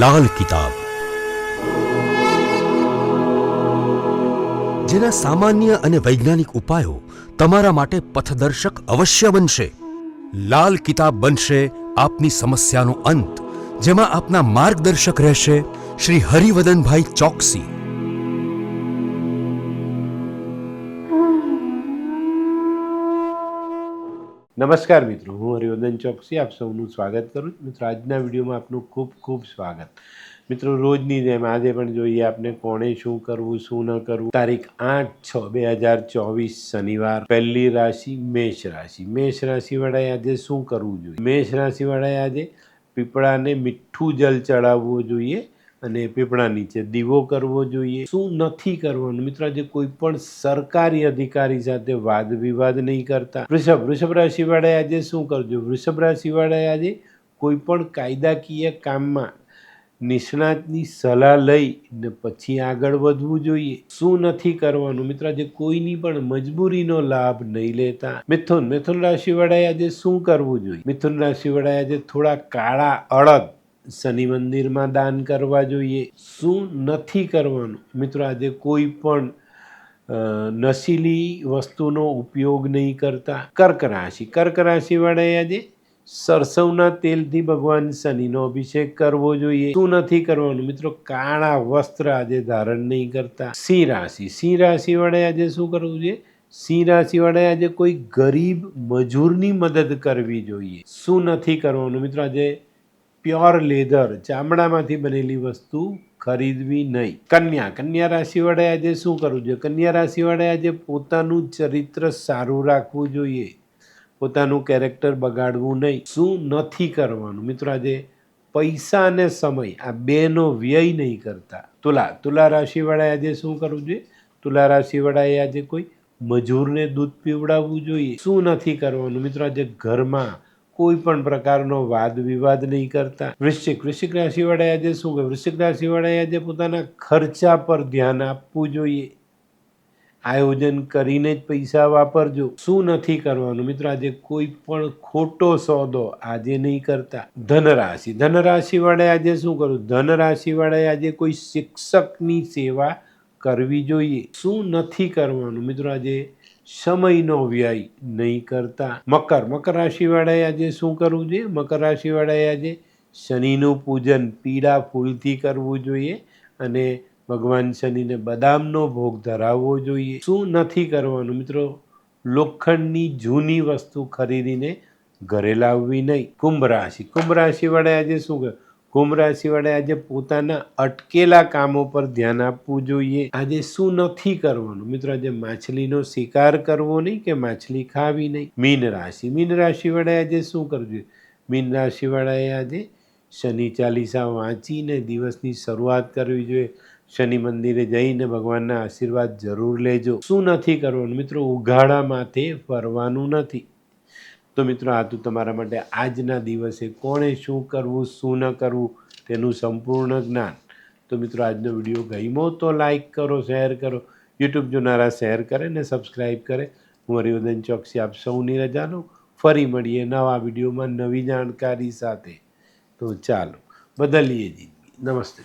લાલ કિતાબ, જેના સામાન્ય અને વૈજ્ઞાનિક ઉપાયો તમારા માટે પથદર્શક અવશ્ય બનશે. લાલ કિતાબ બનશે આપની સમસ્યાનો અંત, જેમાં આપના માર્ગદર્શક રહેશે શ્રી હરિવદનભાઈ ચોકસી. નમસ્કાર મિત્રો, હું હરિવર્ધન ચોકસી આપ સૌનું સ્વાગત કરું છું. મિત્રો, આજના વિડીયોમાં આપનું ખૂબ ખૂબ સ્વાગત. મિત્રો, રોજની જેમ આજે પણ જોઈએ આપણે કોણે શું કરવું શું ન કરવું. તારીખ 8/6/2024 શનિવાર. પહેલી રાશિ મેષ રાશિ. મેષ રાશિવાળાએ આજે શું કરવું જોઈએ? મેષ રાશિવાળાએ આજે પીપળાને મીઠું જલ ચડાવવું જોઈએ અને પીપળા નીચે દીવો કરવો જોઈએ. શું નથી કરવાનું મિત્રો? આજે કોઈ પણ સરકારી અધિકારી સાથે વાદ વિવાદ નહીં કરતા. વૃષભ રાશિવાળાએ આજે શું કરજો? વૃષભ રાશિવાળાએ આજે કોઈ પણ કાયદાકીય કામમાં નિષ્ણાતની સલાહ લઈને પછી આગળ વધવું જોઈએ. શું નથી કરવાનું મિત્રો? આજે કોઈની પણ મજબૂરીનો લાભ નહીં લેતા. મિથુન રાશિવાળાએ આજે શું કરવું જોઈએ? મિથુન રાશિવાળાએ આજે થોડા કાળા અડદ શનિ મંદિરમાં દાન કરવા જોઈએ. શું નથી કરવાનું મિત્રો? આજે કોઈ પણ નશીલી વસ્તુનો ઉપયોગ નહીં કરતા. કર્ક રાશિવાળાએ આજે સરસવના તેલથી ભગવાન શનિનો અભિષેક કરવો જોઈએ. શું નથી કરવાનું મિત્રો? કાળા વસ્ત્ર આજે ધારણ નહીં કરતા. સિંહ રાશિવાળાએ આજે શું કરવું જોઈએ? સિંહ રાશિવાળાએ આજે કોઈ ગરીબ મજૂરની મદદ કરવી જોઈએ. શું નથી કરવાનું મિત્રો? આજે પ્યોર લેધર ચામડામાંથી બનેલી વસ્તુ ખરીદવી નહીં. કન્યા રાશિવાળાએ આજે શું કરવું જોઈએ? કન્યા રાશિવાળાએ આજે પોતાનું ચરિત્ર સારું રાખવું જોઈએ, પોતાનું કેરેક્ટર બગાડવું નહીં. શું નથી કરવાનું મિત્રો? આજે પૈસા અને સમય આ બેનો વ્યય નહીં કરતા. તુલા રાશિવાળાએ આજે શું કરવું જોઈએ? તુલા રાશિવાળાએ આજે કોઈ મજૂરને દૂધ પીવડાવવું જોઈએ. શું નથી કરવાનું મિત્રો? આજે ઘરમાં કોઈ પણ પ્રકારનો વાદ વિવાદ નહીં કરતા. વૃશ્ચિક રાશિવાળાએ આજે શું કરે? વૃશ્ચિક રાશિવાળાએ આજે પોતાના ખર્ચા પર ધ્યાન આપવું જોઈએ. આયોજન કરીને જ પૈસા વાપરજો. શું નથી કરવાનું મિત્રો? આજે કોઈ પણ ખોટો સોદો આજે નહીં કરતા. ધનરાશિવાળાએ આજે શું કરવું? ધનરાશિવાળાએ આજે કોઈ શિક્ષકની સેવા કરવી જોઈએ. શું નથી કરવાનું મિત્રો? આજે સમયનો વ્યય નહીં કરતા. મકર રાશિવાળાએ આજે શું કરવું જોઈએ? મકર રાશિવાળાએ આજે શનિનું પૂજન પીળા ફૂલથી કરવું જોઈએ અને ભગવાન શનિને બદામનો ભોગ ધરાવવો જોઈએ. શું નથી કરવાનું મિત્રો? લોખંડની જૂની વસ્તુ ખરીદીને ઘરે લાવવી નહીં. કુંભ રાશિવાળાએ આજે શું કરે? કુંભ રાશિવાળાએ આજે પોતાના અટકેલા કામો પર ધ્યાન આપવું જોઈએ. આજે શું નથી કરવાનું મિત્રો? આજે માછલીનો શિકાર કરવો નહીં કે માછલી ખાવી નહીં. મીન રાશિવાળાએ આજે શું કરવું જોઈએ? મીન રાશિવાળાએ આજે શનિ ચાલીસા વાંચીને દિવસની શરૂઆત કરવી જોઈએ. શનિ મંદિરે જઈને ભગવાનના આશીર્વાદ જરૂર લેજો. શું નથી કરવાનું મિત્રો? ઉઘાડા માથે ફરવાનું નથી. તો મિત્રો, આ તો તમારા માટે આજના દિવસે કોણે શું કરવું શું ન કરવું તેનું સંપૂર્ણ જ્ઞાન. તો મિત્રો, આજનો વિડીયો ગમ્યો તો લાઈક કરો, શેર કરો. યુટ્યુબ જોનારા શેર કરે ને સબસ્ક્રાઈબ કરે. હું હરિવર્ધન ચોકસી આપ સૌની રજા લઉં. ફરી મળીએ નવા વિડીયોમાં નવી જાણકારી સાથે. તો ચાલો બદલીએ જિંદગી. નમસ્તે.